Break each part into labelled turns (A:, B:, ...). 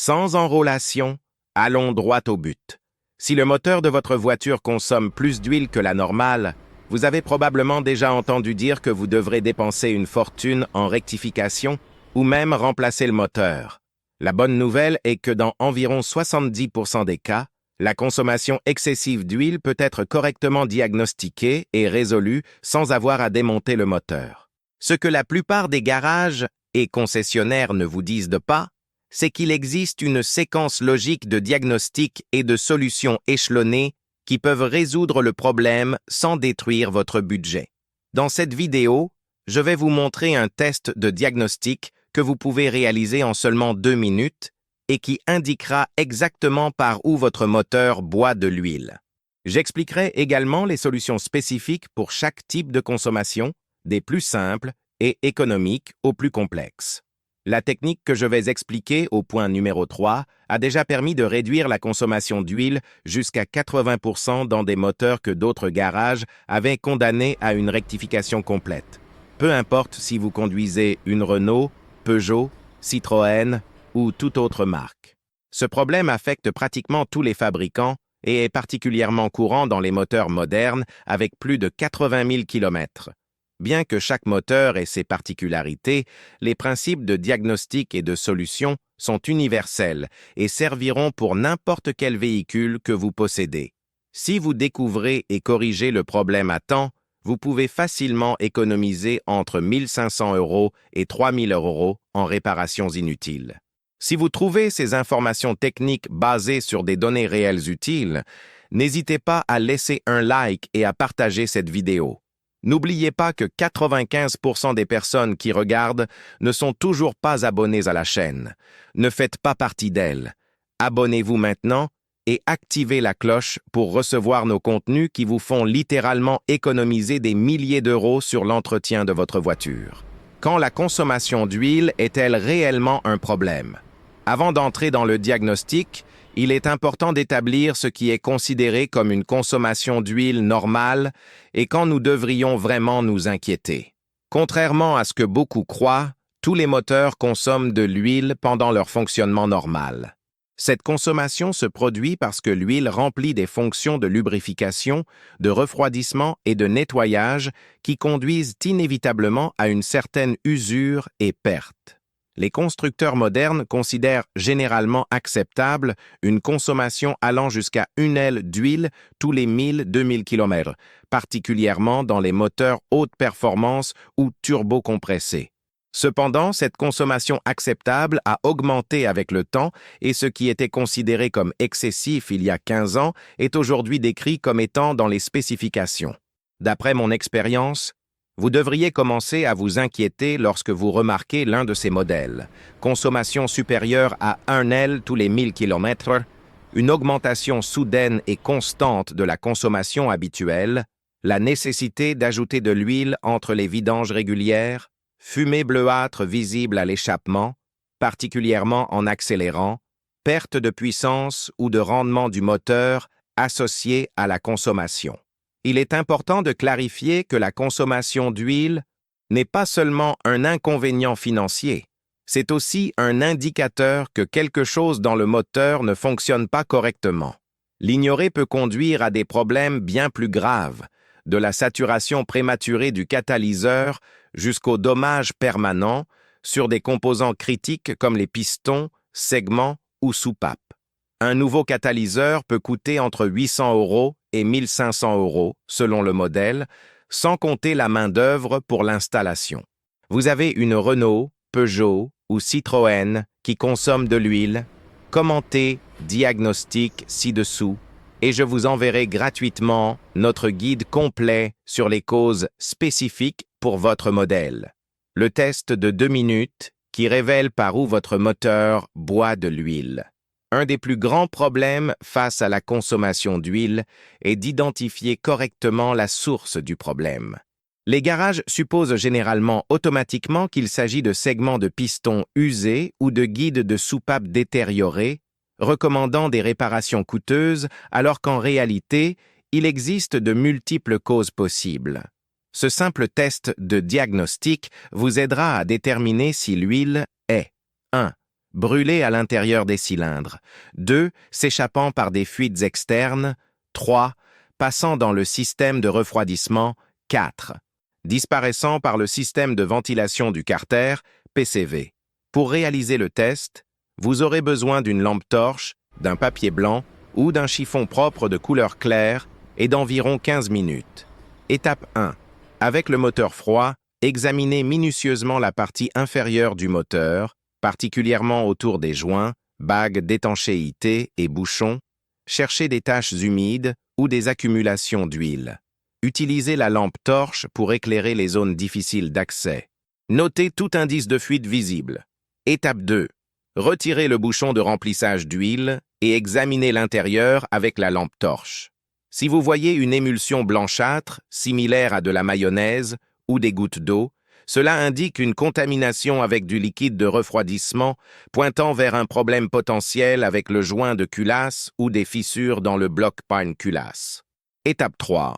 A: Sans enrôlation, allons droit au but. Si le moteur de votre voiture consomme plus d'huile que la normale, vous avez probablement déjà entendu dire que vous devrez dépenser une fortune en rectification ou même remplacer le moteur. La bonne nouvelle est que dans environ 70% des cas, la consommation excessive d'huile peut être correctement diagnostiquée et résolue sans avoir à démonter le moteur. Ce que la plupart des garages et concessionnaires ne vous disent pas, c'est qu'il existe une séquence logique de diagnostic et de solutions échelonnées qui peuvent résoudre le problème sans détruire votre budget. Dans cette vidéo, je vais vous montrer un test de diagnostic que vous pouvez réaliser en seulement 2 minutes et qui indiquera exactement par où votre moteur boit de l'huile. J'expliquerai également les solutions spécifiques pour chaque type de consommation, des plus simples et économiques aux plus complexes. La technique que je vais expliquer au point numéro 3 a déjà permis de réduire la consommation d'huile jusqu'à 80% dans des moteurs que d'autres garages avaient condamnés à une rectification complète. Peu importe si vous conduisez une Renault, Peugeot, Citroën ou toute autre marque. Ce problème affecte pratiquement tous les fabricants et est particulièrement courant dans les moteurs modernes avec plus de 80 000 km. Bien que chaque moteur ait ses particularités, les principes de diagnostic et de solution sont universels et serviront pour n'importe quel véhicule que vous possédez. Si vous découvrez et corrigez le problème à temps, vous pouvez facilement économiser entre 1 500 € et 3 000 € en réparations inutiles. Si vous trouvez ces informations techniques basées sur des données réelles utiles, n'hésitez pas à laisser un like et à partager cette vidéo. N'oubliez pas que 95% des personnes qui regardent ne sont toujours pas abonnées à la chaîne. Ne faites pas partie d'elle. Abonnez-vous maintenant et activez la cloche pour recevoir nos contenus qui vous font littéralement économiser des milliers d'euros sur l'entretien de votre voiture. Quand la consommation d'huile est-elle réellement un problème? Avant d'entrer dans le diagnostic, il est important d'établir ce qui est considéré comme une consommation d'huile normale et quand nous devrions vraiment nous inquiéter. Contrairement à ce que beaucoup croient, tous les moteurs consomment de l'huile pendant leur fonctionnement normal. Cette consommation se produit parce que l'huile remplit des fonctions de lubrification, de refroidissement et de nettoyage qui conduisent inévitablement à une certaine usure et perte. Les constructeurs modernes considèrent généralement acceptable une consommation allant jusqu'à 1 aile d'huile tous les 1000-2000 km, particulièrement dans les moteurs haute performance ou turbocompressés. Cependant, cette consommation acceptable a augmenté avec le temps et ce qui était considéré comme excessif il y a 15 ans est aujourd'hui décrit comme étant dans les spécifications. D'après mon expérience, vous devriez commencer à vous inquiéter lorsque vous remarquez l'un de ces modèles. Consommation supérieure à 1 aile tous les 1000 km, une augmentation soudaine et constante de la consommation habituelle, la nécessité d'ajouter de l'huile entre les vidanges régulières, fumée bleuâtre visible à l'échappement, particulièrement en accélérant, perte de puissance ou de rendement du moteur associée à la consommation. Il est important de clarifier que la consommation d'huile n'est pas seulement un inconvénient financier, c'est aussi un indicateur que quelque chose dans le moteur ne fonctionne pas correctement. L'ignorer peut conduire à des problèmes bien plus graves, de la saturation prématurée du catalyseur jusqu'aux dommages permanents sur des composants critiques comme les pistons, segments ou soupapes. Un nouveau catalyseur peut coûter entre 800 € et 1 500 € selon le modèle, sans compter la main-d'œuvre pour l'installation. Vous avez une Renault, Peugeot ou Citroën qui consomme de l'huile? Commentez diagnostic ci-dessous et je vous enverrai gratuitement notre guide complet sur les causes spécifiques pour votre modèle. Le test de 2 minutes qui révèle par où votre moteur boit de l'huile. Un des plus grands problèmes face à la consommation d'huile est d'identifier correctement la source du problème. Les garages supposent généralement automatiquement qu'il s'agit de segments de pistons usés ou de guides de soupapes détériorés, recommandant des réparations coûteuses alors qu'en réalité, il existe de multiples causes possibles. Ce simple test de diagnostic vous aidera à déterminer si l'huile est 1. brûlés à l'intérieur des cylindres. 2. S'échappant par des fuites externes. 3. Passant dans le système de refroidissement. 4. Disparaissant par le système de ventilation du carter, PCV. Pour réaliser le test, vous aurez besoin d'une lampe torche, d'un papier blanc ou d'un chiffon propre de couleur claire et d'environ 15 minutes. Étape 1. Avec le moteur froid, examinez minutieusement la partie inférieure du moteur, particulièrement autour des joints, bagues d'étanchéité et bouchons. Cherchez des taches humides ou des accumulations d'huile. Utilisez la lampe torche pour éclairer les zones difficiles d'accès. Notez tout indice de fuite visible. Étape 2. Retirez le bouchon de remplissage d'huile et examinez l'intérieur avec la lampe torche. Si vous voyez une émulsion blanchâtre, similaire à de la mayonnaise ou des gouttes d'eau, cela indique une contamination avec du liquide de refroidissement pointant vers un problème potentiel avec le joint de culasse ou des fissures dans le bloc pine culasse. Étape 3.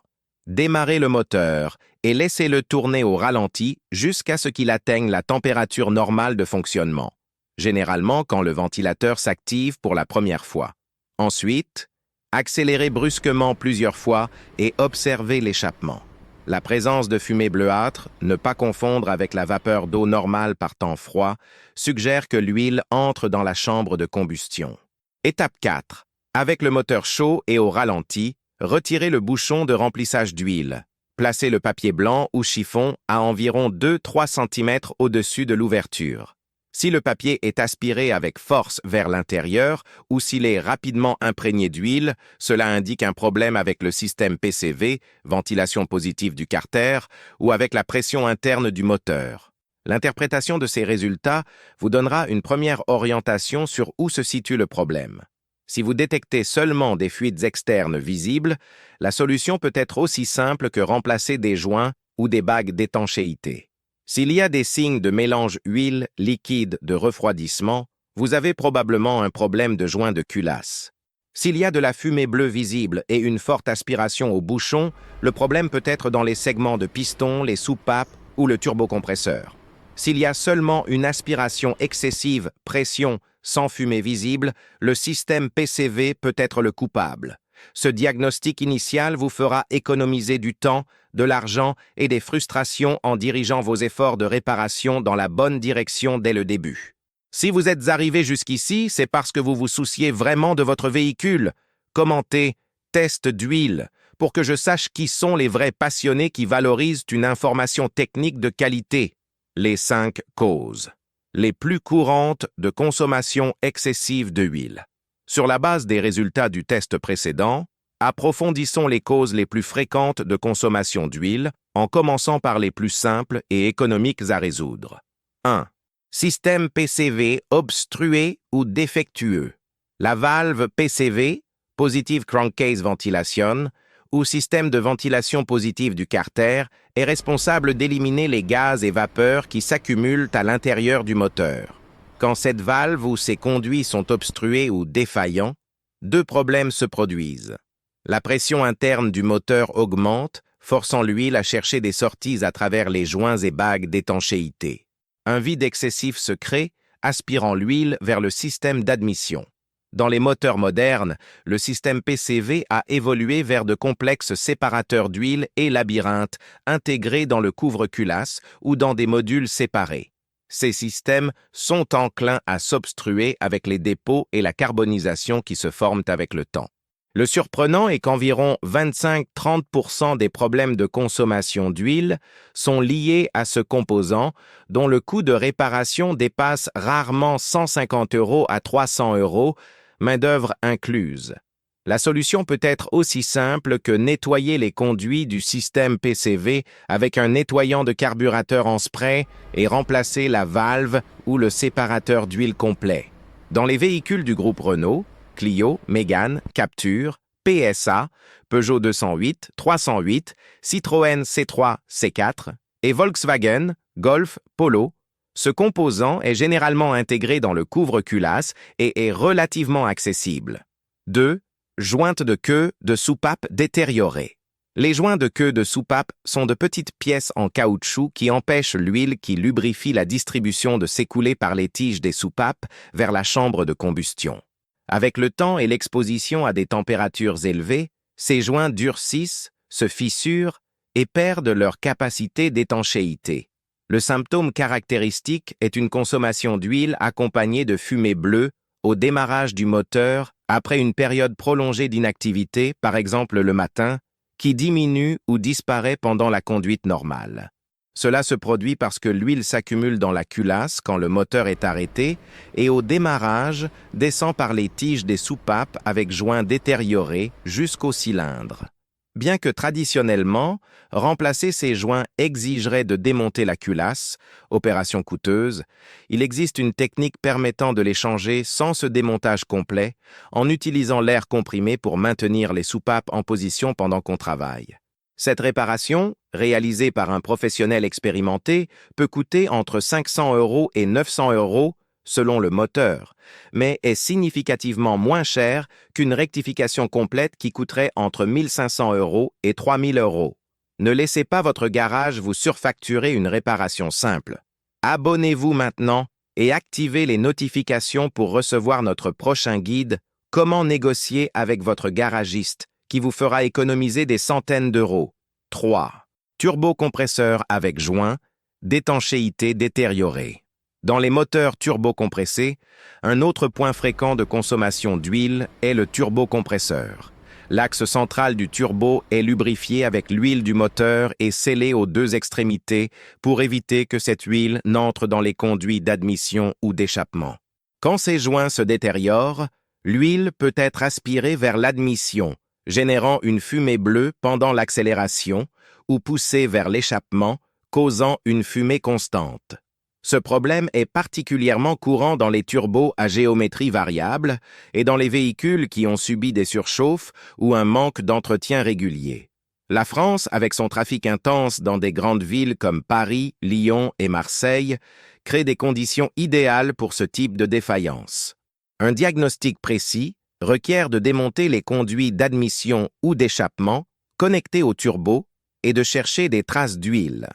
A: Démarrez le moteur et laissez-le tourner au ralenti jusqu'à ce qu'il atteigne la température normale de fonctionnement, généralement quand le ventilateur s'active pour la première fois. Ensuite, accélérez brusquement plusieurs fois et observez l'échappement. La présence de fumée bleuâtre, ne pas confondre avec la vapeur d'eau normale par temps froid, suggère que l'huile entre dans la chambre de combustion. Étape 4. Avec le moteur chaud et au ralenti, retirez le bouchon de remplissage d'huile. Placez le papier blanc ou chiffon à environ 2-3 cm au-dessus de l'ouverture. Si le papier est aspiré avec force vers l'intérieur ou s'il est rapidement imprégné d'huile, cela indique un problème avec le système PCV, ventilation positive du carter, ou avec la pression interne du moteur. L'interprétation de ces résultats vous donnera une première orientation sur où se situe le problème. Si vous détectez seulement des fuites externes visibles, la solution peut être aussi simple que remplacer des joints ou des bagues d'étanchéité. S'il y a des signes de mélange huile-liquide de refroidissement, vous avez probablement un problème de joint de culasse. S'il y a de la fumée bleue visible et une forte aspiration au bouchon, le problème peut être dans les segments de piston, les soupapes ou le turbocompresseur. S'il y a seulement une aspiration excessive, pression, sans fumée visible, le système PCV peut être le coupable. Ce diagnostic initial vous fera économiser du temps, de l'argent et des frustrations en dirigeant vos efforts de réparation dans la bonne direction dès le début. Si vous êtes arrivé jusqu'ici, c'est parce que vous vous souciez vraiment de votre véhicule. Commentez « test d'huile » pour que je sache qui sont les vrais passionnés qui valorisent une information technique de qualité. Les 5 causes les plus courantes de consommation excessive de huile. Sur la base des résultats du test précédent, approfondissons les causes les plus fréquentes de consommation d'huile en commençant par les plus simples et économiques à résoudre. 1. Système PCV obstrué ou défectueux. La valve PCV, Positive Crankcase Ventilation, ou système de ventilation positive du carter, est responsable d'éliminer les gaz et vapeurs qui s'accumulent à l'intérieur du moteur. Quand cette valve ou ses conduits sont obstrués ou défaillants, 2 problèmes se produisent. La pression interne du moteur augmente, forçant l'huile à chercher des sorties à travers les joints et bagues d'étanchéité. Un vide excessif se crée, aspirant l'huile vers le système d'admission. Dans les moteurs modernes, le système PCV a évolué vers de complexes séparateurs d'huile et labyrinthes intégrés dans le couvre-culasse ou dans des modules séparés. Ces systèmes sont enclins à s'obstruer avec les dépôts et la carbonisation qui se forment avec le temps. Le surprenant est qu'environ 25-30% des problèmes de consommation d'huile sont liés à ce composant dont le coût de réparation dépasse rarement 150 € à 300 €, main-d'œuvre incluse. La solution peut être aussi simple que nettoyer les conduits du système PCV avec un nettoyant de carburateur en spray et remplacer la valve ou le séparateur d'huile complet. Dans les véhicules du groupe Renault, Clio, Mégane, Captur, PSA, Peugeot 208, 308, Citroën C3, C4 et Volkswagen, Golf, Polo, ce composant est généralement intégré dans le couvre-culasse et est relativement accessible. 2. Jointe de queue de soupape détériorée. Les joints de queue de soupape sont de petites pièces en caoutchouc qui empêchent l'huile qui lubrifie la distribution de s'écouler par les tiges des soupapes vers la chambre de combustion. Avec le temps et l'exposition à des températures élevées, ces joints durcissent, se fissurent et perdent leur capacité d'étanchéité. Le symptôme caractéristique est une consommation d'huile accompagnée de fumée bleue au démarrage du moteur après une période prolongée d'inactivité, par exemple le matin, qui diminue ou disparaît pendant la conduite normale. Cela se produit parce que l'huile s'accumule dans la culasse quand le moteur est arrêté et au démarrage descend par les tiges des soupapes avec joints détériorés jusqu'au cylindre. Bien que traditionnellement, remplacer ces joints exigerait de démonter la culasse, opération coûteuse, il existe une technique permettant de les changer sans ce démontage complet, en utilisant l'air comprimé pour maintenir les soupapes en position pendant qu'on travaille. Cette réparation, réalisée par un professionnel expérimenté, peut coûter entre 500 € et 900 € selon le moteur, mais est significativement moins cher qu'une rectification complète qui coûterait entre 1 500 € et 3 000 €. Ne laissez pas votre garage vous surfacturer une réparation simple. Abonnez-vous maintenant et activez les notifications pour recevoir notre prochain guide « Comment négocier avec votre garagiste » qui vous fera économiser des centaines d'euros. 3. Turbocompresseur avec joint, d'étanchéité détériorée. Dans les moteurs turbocompressés, un autre point fréquent de consommation d'huile est le turbocompresseur. L'axe central du turbo est lubrifié avec l'huile du moteur et scellé aux deux extrémités pour éviter que cette huile n'entre dans les conduits d'admission ou d'échappement. Quand ces joints se détériorent, l'huile peut être aspirée vers l'admission, générant une fumée bleue pendant l'accélération, ou poussée vers l'échappement, causant une fumée constante. Ce problème est particulièrement courant dans les turbos à géométrie variable et dans les véhicules qui ont subi des surchauffes ou un manque d'entretien régulier. La France, avec son trafic intense dans des grandes villes comme Paris, Lyon et Marseille, crée des conditions idéales pour ce type de défaillance. Un diagnostic précis requiert de démonter les conduits d'admission ou d'échappement connectés au turbo et de chercher des traces d'huile.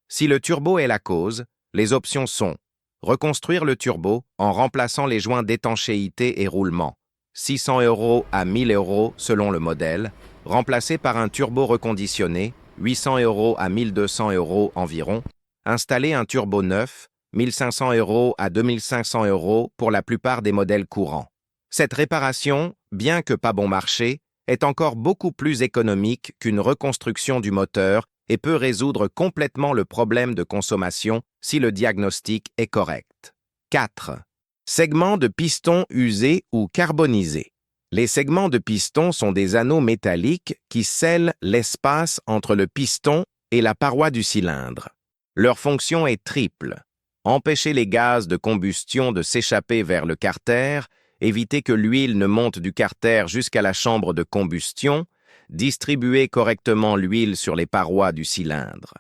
A: Si le turbo est la cause, les options sont reconstruire le turbo en remplaçant les joints d'étanchéité et roulement, 600 € à 1 000 € selon le modèle, remplacé par un turbo reconditionné, 800 € à 1 200 € environ, installer un turbo neuf, 1 500 € à 2 500 € pour la plupart des modèles courants. Cette réparation, bien que pas bon marché, est encore beaucoup plus économique qu'une reconstruction du moteur et peut résoudre complètement le problème de consommation si le diagnostic est correct. 4. Segments de piston usés ou carbonisés. Les segments de piston sont des anneaux métalliques qui scellent l'espace entre le piston et la paroi du cylindre. Leur fonction est triple. Empêcher les gaz de combustion de s'échapper vers le carter, éviter que l'huile ne monte du carter jusqu'à la chambre de combustion, distribuer correctement l'huile sur les parois du cylindre.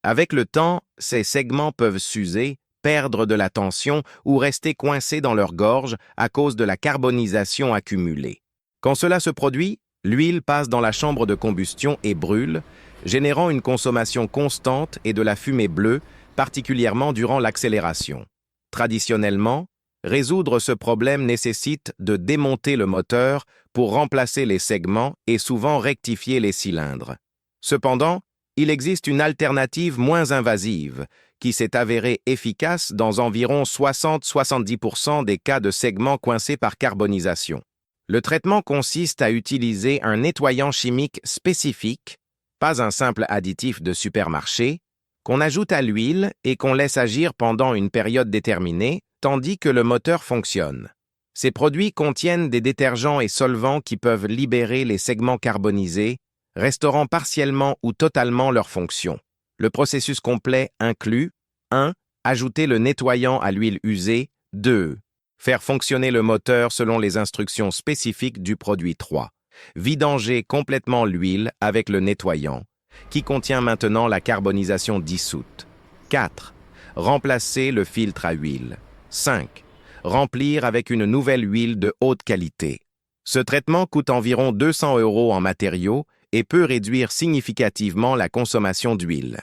A: Avec le temps, ces segments peuvent s'user, perdre de la tension ou rester coincés dans leur gorge à cause de la carbonisation accumulée. Quand cela se produit, l'huile passe dans la chambre de combustion et brûle, générant une consommation constante et de la fumée bleue, particulièrement durant l'accélération. Traditionnellement, résoudre ce problème nécessite de démonter le moteur pour remplacer les segments et souvent rectifier les cylindres. Cependant, il existe une alternative moins invasive qui s'est avérée efficace dans environ 60-70% des cas de segments coincés par carbonisation. Le traitement consiste à utiliser un nettoyant chimique spécifique, pas un simple additif de supermarché, qu'on ajoute à l'huile et qu'on laisse agir pendant une période déterminée, tandis que le moteur fonctionne. Ces produits contiennent des détergents et solvants qui peuvent libérer les segments carbonisés, restaurant partiellement ou totalement leur fonction. Le processus complet inclut 1. Ajouter le nettoyant à l'huile usée. 2. Faire fonctionner le moteur selon les instructions spécifiques du produit. 3. Vidanger complètement l'huile avec le nettoyant, qui contient maintenant la carbonisation dissoute. 4. Remplacer le filtre à huile. 5. Remplir avec une nouvelle huile de haute qualité. Ce traitement coûte environ 200 € en matériaux et peut réduire significativement la consommation d'huile.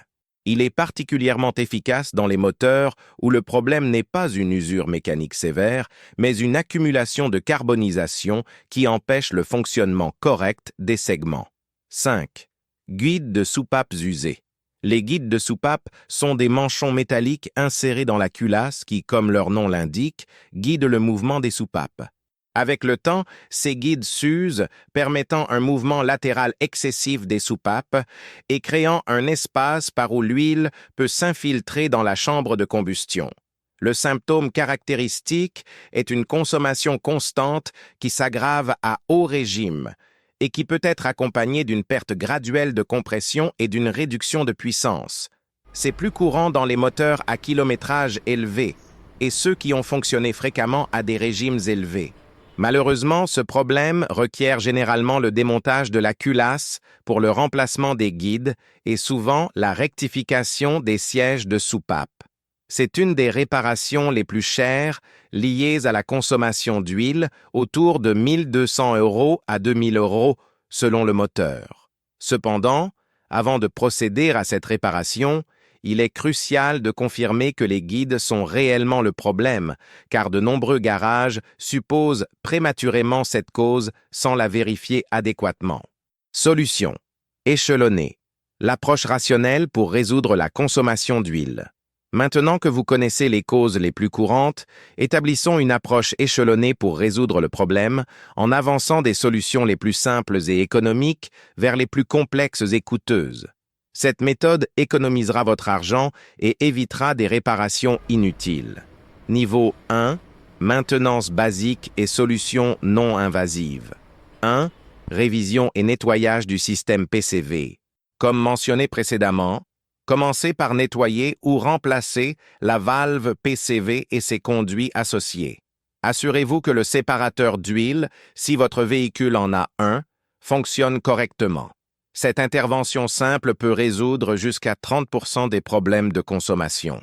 A: Il est particulièrement efficace dans les moteurs où le problème n'est pas une usure mécanique sévère, mais une accumulation de carbonisation qui empêche le fonctionnement correct des segments. 5. Guides de soupapes usées. Les guides de soupapes sont des manchons métalliques insérés dans la culasse qui, comme leur nom l'indique, guident le mouvement des soupapes. Avec le temps, ces guides s'usent, permettant un mouvement latéral excessif des soupapes et créant un espace par où l'huile peut s'infiltrer dans la chambre de combustion. Le symptôme caractéristique est une consommation constante qui s'aggrave à haut régime et qui peut être accompagnée d'une perte graduelle de compression et d'une réduction de puissance. C'est plus courant dans les moteurs à kilométrage élevé et ceux qui ont fonctionné fréquemment à des régimes élevés. Malheureusement, ce problème requiert généralement le démontage de la culasse pour le remplacement des guides et souvent la rectification des sièges de soupape. C'est une des réparations les plus chères liées à la consommation d'huile, autour de 1 200 € à 2 000 € selon le moteur. Cependant, avant de procéder à cette réparation, il est crucial de confirmer que les guides sont réellement le problème, car de nombreux garages supposent prématurément cette cause sans la vérifier adéquatement. Solution. Échelonner. L'approche rationnelle pour résoudre la consommation d'huile. Maintenant que vous connaissez les causes les plus courantes, établissons une approche échelonnée pour résoudre le problème en avançant des solutions les plus simples et économiques vers les plus complexes et coûteuses. Cette méthode économisera votre argent et évitera des réparations inutiles. Niveau 1. Maintenance basique et solutions non invasives. 1. Révision et nettoyage du système PCV. Comme mentionné précédemment, commencez par nettoyer ou remplacer la valve PCV et ses conduits associés. Assurez-vous que le séparateur d'huile, si votre véhicule en a un, fonctionne correctement. Cette intervention simple peut résoudre jusqu'à 30% des problèmes de consommation.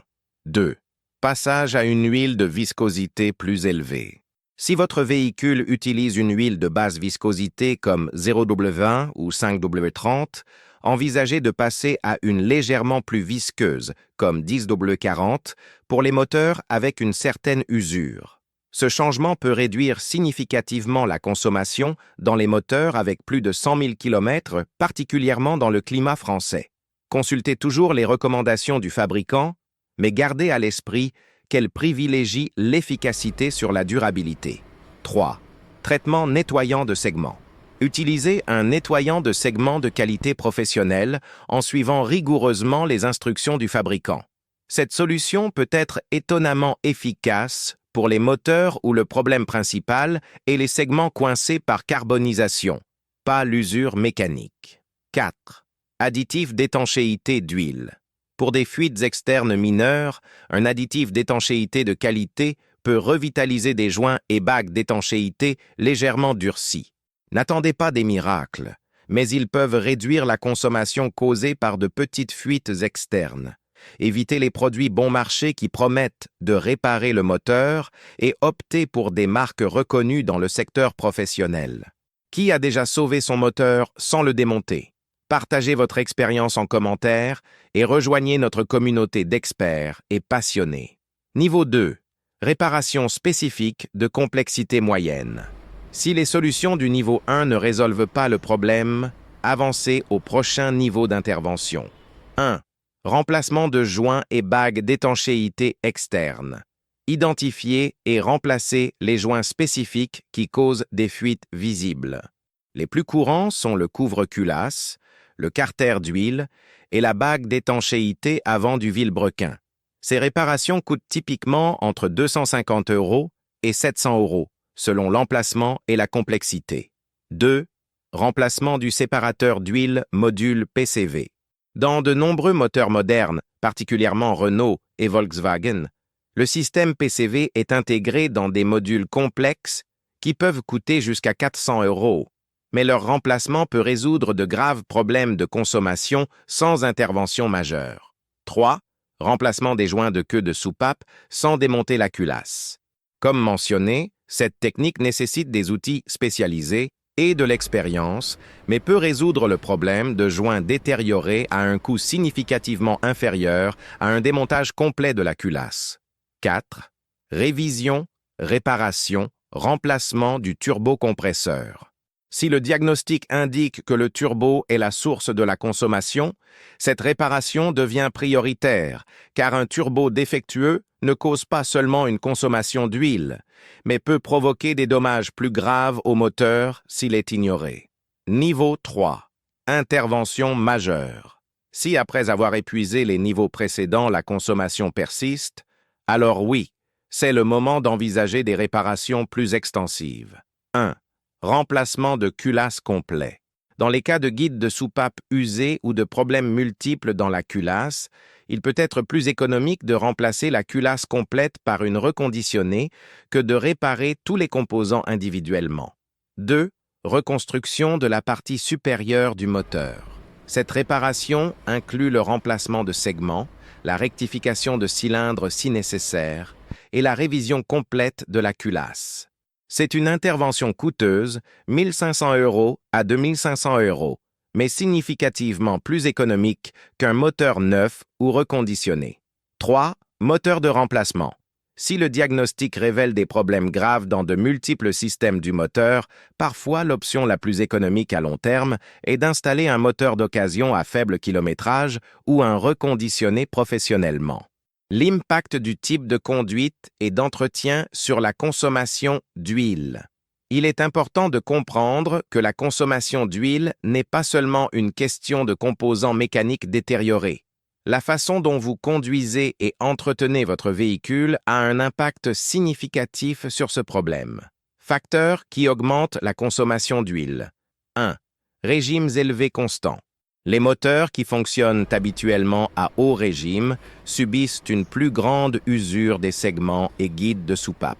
A: 2. Passage à une huile de viscosité plus élevée. Si votre véhicule utilise une huile de basse viscosité comme 0W20 ou 5W30, envisagez de passer à une légèrement plus visqueuse, comme 10W40, pour les moteurs avec une certaine usure. Ce changement peut réduire significativement la consommation dans les moteurs avec plus de 100 000 km, particulièrement dans le climat français. Consultez toujours les recommandations du fabricant, mais gardez à l'esprit qu'elles privilégient l'efficacité sur la durabilité. 3. Traitement nettoyant de segments. Utilisez un nettoyant de segments de qualité professionnelle en suivant rigoureusement les instructions du fabricant. Cette solution peut être étonnamment efficace pour les moteurs où le problème principal est les segments coincés par carbonisation, pas l'usure mécanique. 4. Additif d'étanchéité d'huile. Pour des fuites externes mineures, un additif d'étanchéité de qualité peut revitaliser des joints et bagues d'étanchéité légèrement durcis. N'attendez pas des miracles, mais ils peuvent réduire la consommation causée par de petites fuites externes. Évitez les produits bon marché qui promettent de réparer le moteur et optez pour des marques reconnues dans le secteur professionnel. Qui a déjà sauvé son moteur sans le démonter? Partagez votre expérience en commentaire et rejoignez notre communauté d'experts et passionnés. Niveau 2. Réparation spécifique de complexité moyenne. Si les solutions du niveau 1 ne résolvent pas le problème, avancez au prochain niveau d'intervention. 1. Remplacement de joints et bagues d'étanchéité externe. Identifiez et remplacez les joints spécifiques qui causent des fuites visibles. Les plus courants sont le couvre-culasse, le carter d'huile et la bague d'étanchéité avant du vilebrequin. Ces réparations coûtent typiquement entre 250 € et 700 €, selon l'emplacement et la complexité. 2. Remplacement du séparateur d'huile module PCV. Dans de nombreux moteurs modernes, particulièrement Renault et Volkswagen, le système PCV est intégré dans des modules complexes qui peuvent coûter jusqu'à 400 €, mais leur remplacement peut résoudre de graves problèmes de consommation sans intervention majeure. 3. Remplacement des joints de queue de soupape sans démonter la culasse. Comme mentionné, cette technique nécessite des outils spécialisés et de l'expérience, mais peut résoudre le problème de joints détériorés à un coût significativement inférieur à un démontage complet de la culasse. 4. Révision, réparation, remplacement du turbocompresseur. Si le diagnostic indique que le turbo est la source de la consommation, cette réparation devient prioritaire, car un turbo défectueux ne cause pas seulement une consommation d'huile, mais peut provoquer des dommages plus graves au moteur s'il est ignoré. Niveau 3. Intervention majeure. Si après avoir épuisé les niveaux précédents, la consommation persiste, alors oui, c'est le moment d'envisager des réparations plus extensives. 1. Remplacement de culasse complet. Dans les cas de guides de soupape usés ou de problèmes multiples dans la culasse, il peut être plus économique de remplacer la culasse complète par une reconditionnée que de réparer tous les composants individuellement. 2. Reconstruction de la partie supérieure du moteur. Cette réparation inclut le remplacement de segments, la rectification de cylindres si nécessaire et la révision complète de la culasse. C'est une intervention coûteuse, 1 500 € à 2 500 €, mais significativement plus économique qu'un moteur neuf ou reconditionné. 3. Moteur de remplacement. Si le diagnostic révèle des problèmes graves dans de multiples systèmes du moteur, parfois l'option la plus économique à long terme est d'installer un moteur d'occasion à faible kilométrage ou un reconditionné professionnellement. L'impact du type de conduite et d'entretien sur la consommation d'huile. Il est important de comprendre que la consommation d'huile n'est pas seulement une question de composants mécaniques détériorés. La façon dont vous conduisez et entretenez votre véhicule a un impact significatif sur ce problème. Facteurs qui augmentent la consommation d'huile. 1. Régimes élevés constants. Les moteurs qui fonctionnent habituellement à haut régime subissent une plus grande usure des segments et guides de soupape.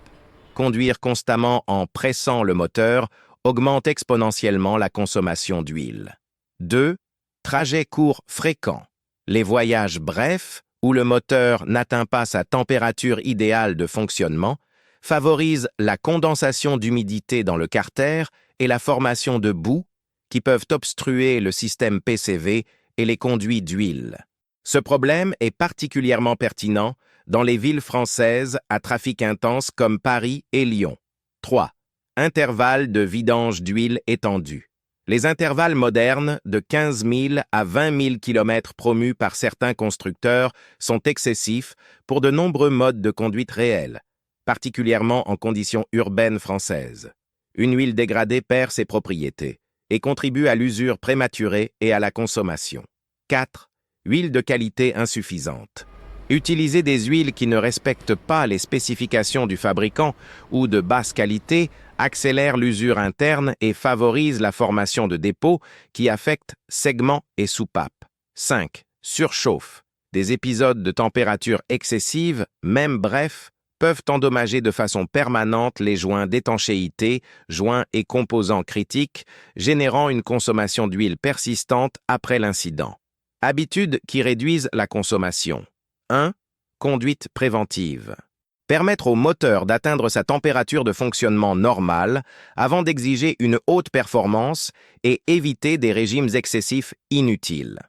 A: Conduire constamment en pressant le moteur augmente exponentiellement la consommation d'huile. 2. Trajets courts fréquents. Les voyages brefs, où le moteur n'atteint pas sa température idéale de fonctionnement, favorisent la condensation d'humidité dans le carter et la formation de boue, qui peuvent obstruer le système PCV et les conduits d'huile. Ce problème est particulièrement pertinent dans les villes françaises à trafic intense comme Paris et Lyon. 3. Intervalles de vidange d'huile étendus. Les intervalles modernes de 15 000 à 20 000 km promus par certains constructeurs sont excessifs pour de nombreux modes de conduite réels, particulièrement en conditions urbaines françaises. Une huile dégradée perd ses propriétés et contribue à l'usure prématurée et à la consommation. 4. Huile de qualité insuffisante. Utiliser des huiles qui ne respectent pas les spécifications du fabricant ou de basse qualité accélère l'usure interne et favorise la formation de dépôts qui affectent segments et soupapes. 5. Surchauffe. Des épisodes de température excessive, même brefs, peuvent endommager de façon permanente les joints d'étanchéité, joints et composants critiques, générant une consommation d'huile persistante après l'incident. Habitudes qui réduisent la consommation. 1. Conduite préventive. Permettre au moteur d'atteindre sa température de fonctionnement normale avant d'exiger une haute performance et éviter des régimes excessifs inutiles.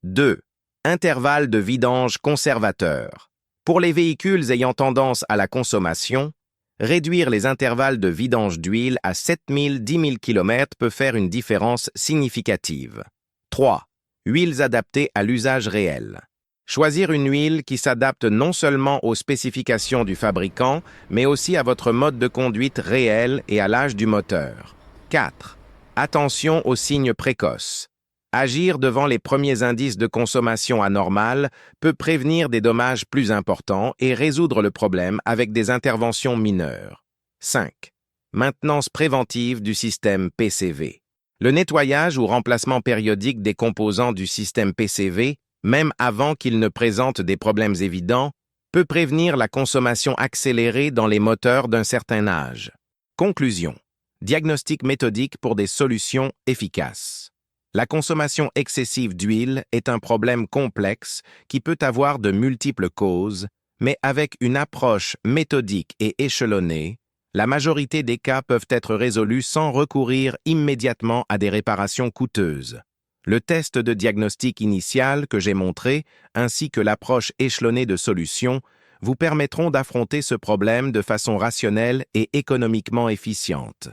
A: 2. Intervalle de vidange conservateur. Pour les véhicules ayant tendance à la consommation, réduire les intervalles de vidange d'huile à 7 000 – 10 000 km peut faire une différence significative. 3. Huiles adaptées à l'usage réel. Choisir une huile qui s'adapte non seulement aux spécifications du fabricant, mais aussi à votre mode de conduite réel et à l'âge du moteur. 4. Attention aux signes précoces. Agir devant les premiers indices de consommation anormale peut prévenir des dommages plus importants et résoudre le problème avec des interventions mineures. 5. Maintenance préventive du système PCV. Le nettoyage ou remplacement périodique des composants du système PCV, même avant qu'ils ne présentent des problèmes évidents, peut prévenir la consommation accélérée dans les moteurs d'un certain âge. Conclusion. Diagnostic méthodique pour des solutions efficaces. La consommation excessive d'huile est un problème complexe qui peut avoir de multiples causes, mais avec une approche méthodique et échelonnée, La majorité des cas peuvent être résolus sans recourir immédiatement à des réparations coûteuses. Le test de diagnostic initial que j'ai montré, ainsi que l'approche échelonnée de solutions, vous permettront d'affronter ce problème de façon rationnelle et économiquement efficiente.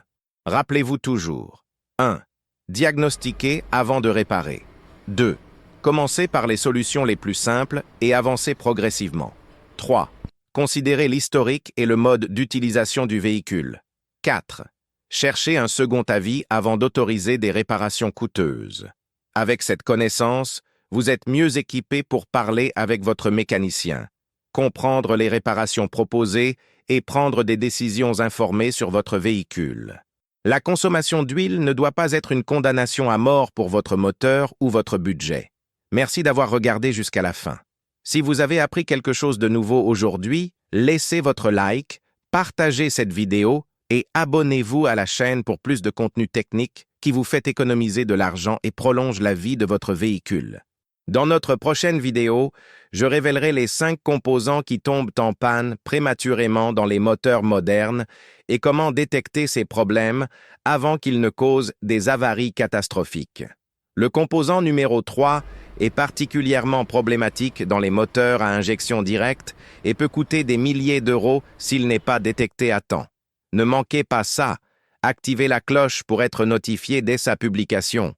A: Rappelez-vous toujours 1. Diagnostiquer avant de réparer. 2. Commencez par les solutions les plus simples et avancez progressivement. 3. Considérez l'historique et le mode d'utilisation du véhicule. 4. Cherchez un second avis avant d'autoriser des réparations coûteuses. Avec cette connaissance, vous êtes mieux équipé pour parler avec votre mécanicien, comprendre les réparations proposées et prendre des décisions informées sur votre véhicule. La consommation d'huile ne doit pas être une condamnation à mort pour votre moteur ou votre budget. Merci d'avoir regardé jusqu'à la fin. Si vous avez appris quelque chose de nouveau aujourd'hui, laissez votre like, partagez cette vidéo et abonnez-vous à la chaîne pour plus de contenu technique qui vous fait économiser de l'argent et prolonge la vie de votre véhicule. Dans notre prochaine vidéo, je révélerai les 5 composants qui tombent en panne prématurément dans les moteurs modernes et comment détecter ces problèmes avant qu'ils ne causent des avaries catastrophiques. Le composant numéro 3 est particulièrement problématique dans les moteurs à injection directe et peut coûter des milliers d'euros s'il n'est pas détecté à temps. Ne manquez pas ça. Activez la cloche pour être notifié dès sa publication.